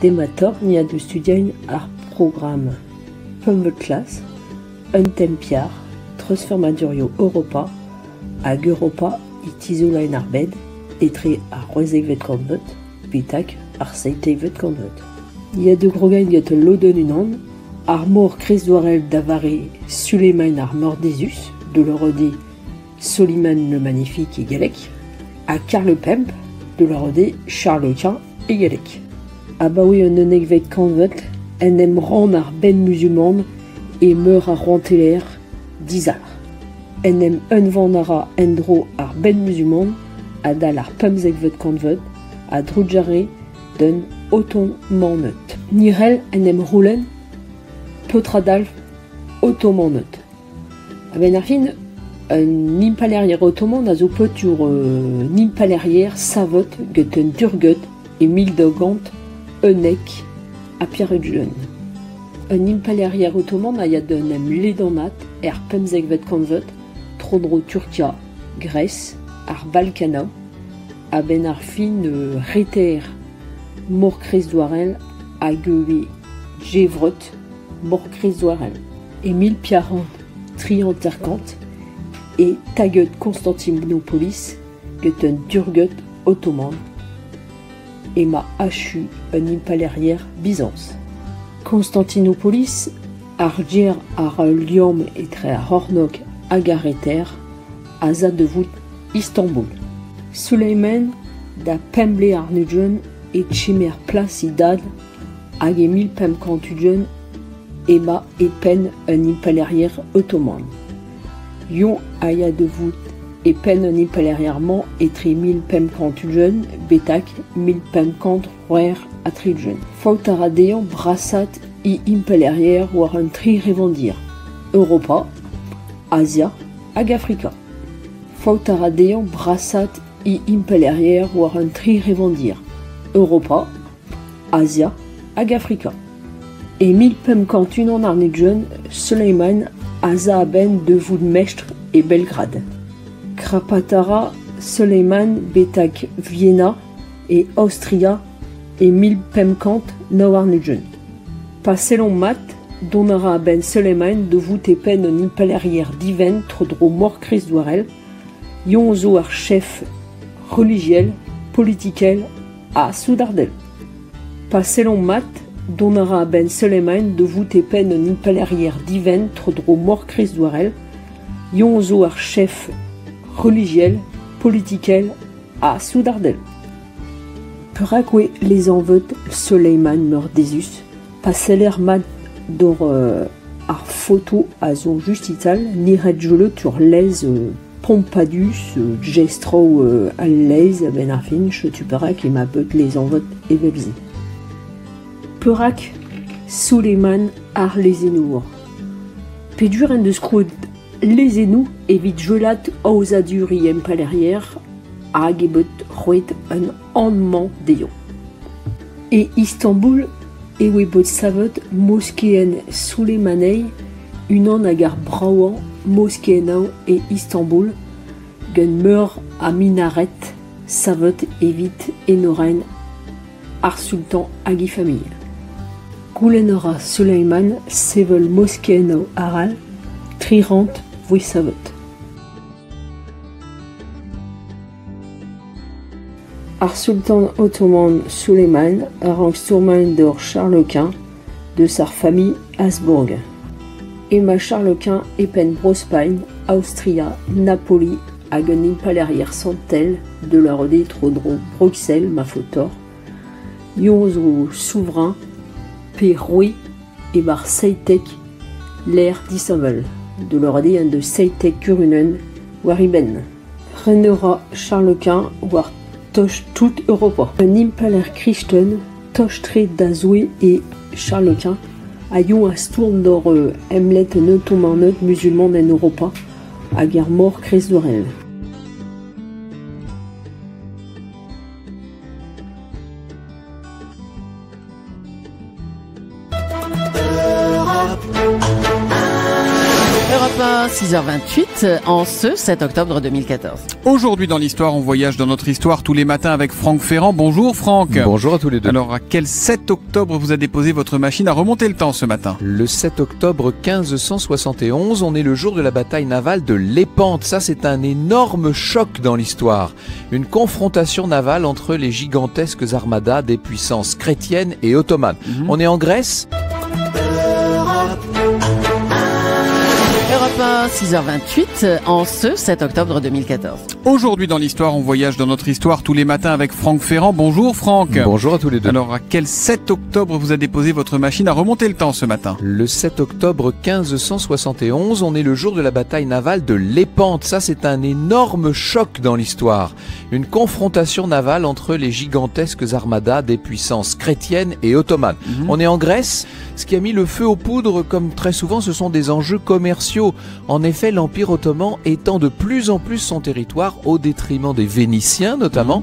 Demator n'y a de studien ar programme Pumvel Class, un tempiar, transformadurio Europa, hag Europa itizolaen ar bed, etre ar roezeivet kanvet, betak ar seiteivet kanvet. Il y a de grogain get loden unan, ar mor Kresdoarel davare Suleiman ar Mordesus, de l'orode Soliman le Magnifique et Galec, à Karl Pemp, de l'orode Charles Quint et Galec. Abaoui un enegvet kanvet, en em ran ar ben musulman et meur ar ranteler dizar. En em un vanara endro ar ben musulman, a dal ar pemzekvet kanvet, a droudjare d'un ottomaneut. Nirel en em roulen, peutradal ottomaneut. A ben ar fin, un impalerier ottoman a zo petur impalerier savot get un durgut et mil dogant eunek a Pierre-Jeune. Un impalerier ottoman a yad un em ledonat er pemzekvet kanvet trodro Turkia, Grèce, ar Balkanao, a ben ar fin reter mor Kresdoarel hag Gevrot mor Kresdoarel. Emile Piarant trianterkant et taget Constantinopolis get un durgut ottoman et ma hachu un impalerier Byzance. Constantinopolis ar gir ar liom etre ar hornok hag ar reter a za devout Istanbul. Suleiman da pemble ar nudjon et chemer plas i dad hag e 1550 ema e pen un impalerier ottoman. Yon a ya devout e pen un impaleriarman etre 1550 betak 1550 roer a tridjon. Faut a radean brassat i impalerier war un tri revendir. Europa, Asia hag Afrika. Faut a radean brassat i impalerier war un tri revendir. Europa, Asia hag Afrika. Et 1551 an ar nudjon, Suleiman a za a ben devout Mestre et Belgrade. Krapatara Suleiman betak Vienna et Austria et 1550 no ar nudjon. Pa selon mat, donara a ben Suleiman devout e pen un impalerier diven trodro mor Kresdoarel, yon zo ar chef religiel, politikel a Soudardel. Pa selon mat, donara a ben Suleiman devout e pen un impalerier diven trodro mor Kresdoarel, yon zo ar chef religiel, politikel a Soudardel. Perak oe les enveut Suleiman Mordesus, pa seller mat dor ar photo a zo justital, ni ret jole tur lez Pompadius, gestro al lez ben ar fin, tu perak e ma beut les enveut evelzi. Perak Suleiman ar lezenour. Pedur en deus krout lezenou evit jolat aozadur i empalerier hag e beut c'hwet un anman deio. E Istanbul e oe beut savet moskeen Suleimanei unan hag ar braouan moskeenao e Istanbul gant meur a minaret savet evit enoren ar sultan hag i famille. Goulenora Suleiman sevel moskeenao aral trirant voe savet. Ar sultan ottoman Suleiman rang stourman d'or Charles Quint de sa famille Habsbourg. Ema Charles Quint e pen Brospain, Austria, Napoli hag un impalerier santel de l'orode trodro Bruxelles ma fotor, yon zo souverain pe roe e bar seitek l'air d'Istanbul, de l'orode un de seitek kurunen war iben. Renera Charles Quint war toch tout Europa. Un impaler Christen toch tre da zoe e Charles Quint a yon a stourm d'or emlet un ottomaneut musulman en Europa hag ar mor Kresdoarel. Europe Europe 1, 6h28, en ce 7 octobre 2014. Aujourd'hui dans l'histoire, on voyage dans notre histoire tous les matins avec Franck Ferrand. Bonjour Franck. Bonjour à tous les deux. Alors à quel 7 octobre vous a déposé votre machine à remonter le temps ce matin? Le 7 octobre 1571, on est le jour de la bataille navale de Lépante. Ça, c'est un énorme choc dans l'histoire. Une confrontation navale entre les gigantesques armadas des puissances chrétiennes et ottomanes. On est en Grèce. Europe 1, 6h28, en ce 7 octobre 2014. Aujourd'hui dans l'histoire, on voyage dans notre histoire tous les matins avec Franck Ferrand. Bonjour Franck. Bonjour à tous les deux. Alors à quel 7 octobre vous a déposé votre machine à remonter le temps ce matin? Le 7 octobre 1571, on est le jour de la bataille navale de Lépante. Ça, c'est un énorme choc dans l'histoire. Une confrontation navale entre les gigantesques armadas des puissances chrétiennes et ottomanes. On est en Grèce. Ce qui a mis le feu aux poudres, comme très souvent, ce sont des enjeux commerciaux. En effet, l'Empire ottoman étend de plus en plus son territoire au détriment des Vénitiens, notamment.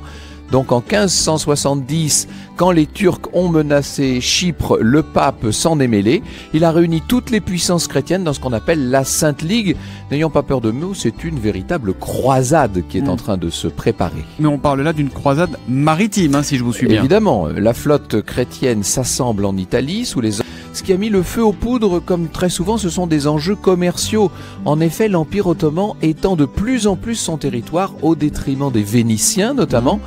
Donc en 1570, quand les Turcs ont menacé Chypre, le pape s'en est mêlé. Il a réuni toutes les puissances chrétiennes dans ce qu'on appelle la Sainte Ligue. N'ayons pas peur de mots, c'est une véritable croisade qui est en train de se préparer. Mais on parle là d'une croisade maritime, si je vous suis bien. Évidemment, la flotte chrétienne s'assemble en Italie sous les... Ce qui a mis le feu aux poudres, comme très souvent, ce sont des enjeux commerciaux. En effet, l'Empire ottoman étend de plus en plus son territoire au détriment des Vénitiens, notamment.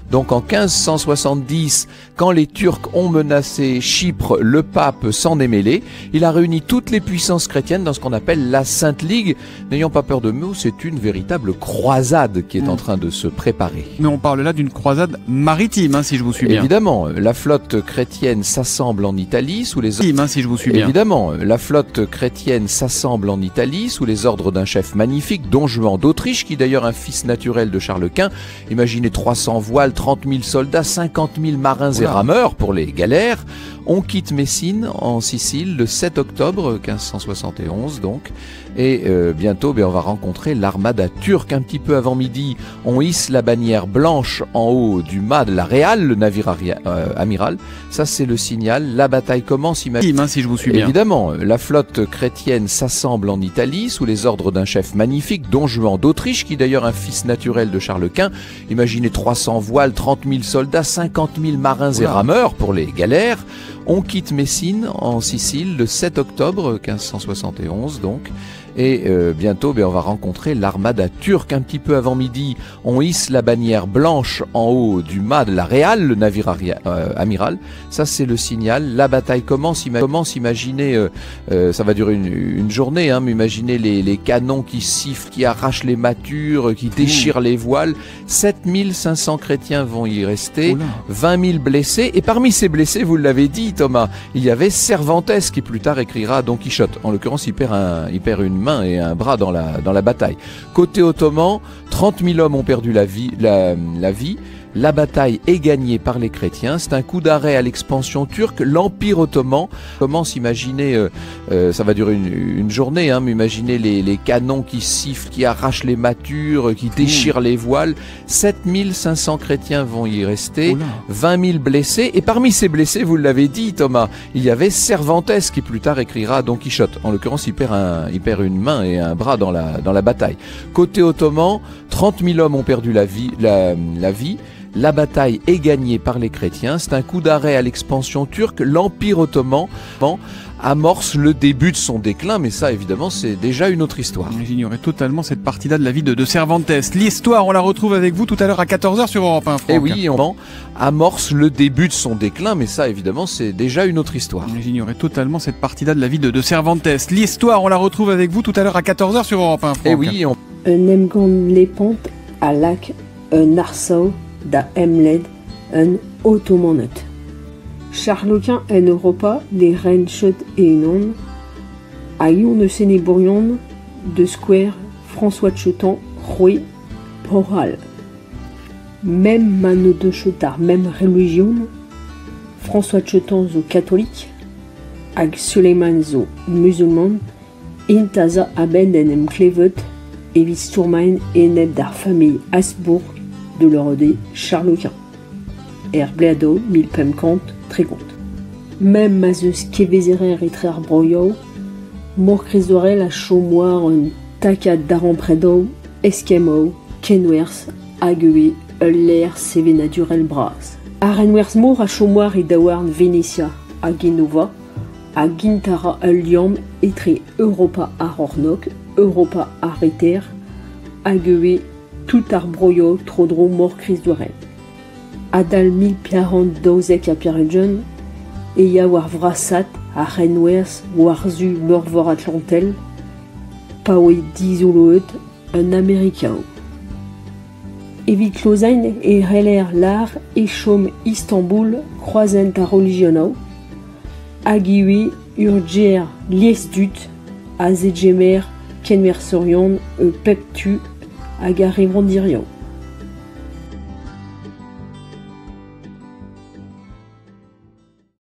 Donc en 1570, quand les Turcs ont menacé Chypre, le pape s'en est mêlé. Il a réuni toutes les puissances chrétiennes dans ce qu'on appelle la Sainte Ligue. N'ayons pas peur de mots, c'est une véritable croisade qui est en train de se préparer. Mais on parle là d'une croisade maritime, si je vous suis bien. Évidemment, la flotte chrétienne s'assemble en Italie sous les... si je vous suis bien. Évidemment, la flotte chrétienne s'assemble en Italie sous les ordres d'un chef magnifique, Don Juan d'Autriche, qui d'ailleurs un fils naturel de Charles Quint. Imaginez 300 voiles, 30 000 soldats, 50 000 marins et rameurs pour les galères. On quitte Messine en Sicile le 7 octobre 1571 donc. Et bientôt on va rencontrer l'armada turque. Un petit peu avant midi, on hisse la bannière blanche en haut du mât de la Réal, le navire amiral. Ça c'est le signal, la bataille commence. Si je vous suis bien. Évidemment, la flotte chrétienne s'assemble en Italie sous les ordres d'un chef magnifique, Don Juan d'Autriche, qui d'ailleurs un fils naturel de Charles Quint. Imaginez 300 voiles, 30 000 soldats, 50 000 marins et rameurs pour les galères. On quitte Messine en Sicile le 7 octobre 1571 donc. Et bientôt on va rencontrer l'armada turque. Un petit peu avant midi, on hisse la bannière blanche en haut du mât de la Réal, le navire amiral. Ça c'est le signal, la bataille commence. Imaginez, ça va durer une journée, mais imaginez les canons qui sifflent, qui arrachent les mâtures, qui déchirent les voiles. 7500 chrétiens vont y rester, 20 000 blessés. Et parmi ces blessés, vous l'avez dit Thomas, il y avait Cervantes qui plus tard écrira Don Quichotte. En l'occurrence, il perd une main et un bras dans la bataille. Côté ottoman, 30 000 hommes ont perdu la vie. La bataille est gagnée par les chrétiens. C'est un coup d'arrêt à l'expansion turque. L'Empire ottoman commence. Imaginez, ça va durer une journée, mais imaginez les canons qui sifflent, qui arrachent les mâtures, qui déchirent les voiles. 7500 chrétiens vont y rester, 20 000 blessés. Et parmi ces blessés, vous l'avez dit Thomas, il y avait Cervantes qui plus tard écrira Don Quichotte. En l'occurrence, il perd une main et un bras dans la bataille. Côté ottoman, 30 000 hommes ont perdu la vie. La bataille est gagnée par les chrétiens. C'est un coup d'arrêt à l'expansion turque. L'Empire ottoman amorce le début de son déclin, mais ça évidemment c'est déjà une autre histoire. J'ignorais totalement cette partie-là de la vie de Cervantes. L'histoire, on la retrouve avec vous tout à l'heure à 14h sur Europe 1, Franck. Et oui, on amorce le début de son déclin, mais ça évidemment c'est déjà une autre histoire. J'ignorais totalement cette partie-là de la vie de Cervantes. L'histoire, on la retrouve avec vous tout à l'heure à 14h sur Europe 1, Franck. Et oui, Un emgant Lépante à lac, un Narsau da Emled, un Ottomanot. Charles Quint en Europa, les reines chot et unon, à yon de Sénébourion, de Square, François de Chotan, Rouy, Poral. Même mano de Chotard, même religion, François de Chotan zo catholique, ag Suleiman zo musulman, intaza aben en Clevet, evis tourmain enet dar famille Habsbourg de l'Eurodé Charles Quint. Bleado, milpem kant, très compte. Même mazeus kevezerer et trer broyo, Mor Christorel a chomoar un takat daran predo, eskemo, kenwers, ague, l'air CV naturel bras. A renwers mor a chomoar e daouarn Venetia a Genova, a gintara liom etre Europa a Rornok, Europa a Reter, ague tout ar broio trodro Mor Christorel. Adal 1040 daouzek a Pierrejon, e ya war vrasat a renwers warzu morvor Atlantel, pa oe dizoloet un Amerikao. Evit lozain e reler lar e chom Istanbul croisent a religionao, agiwe urger lies dut a zegemer kenversorion peptu hag a revandirion.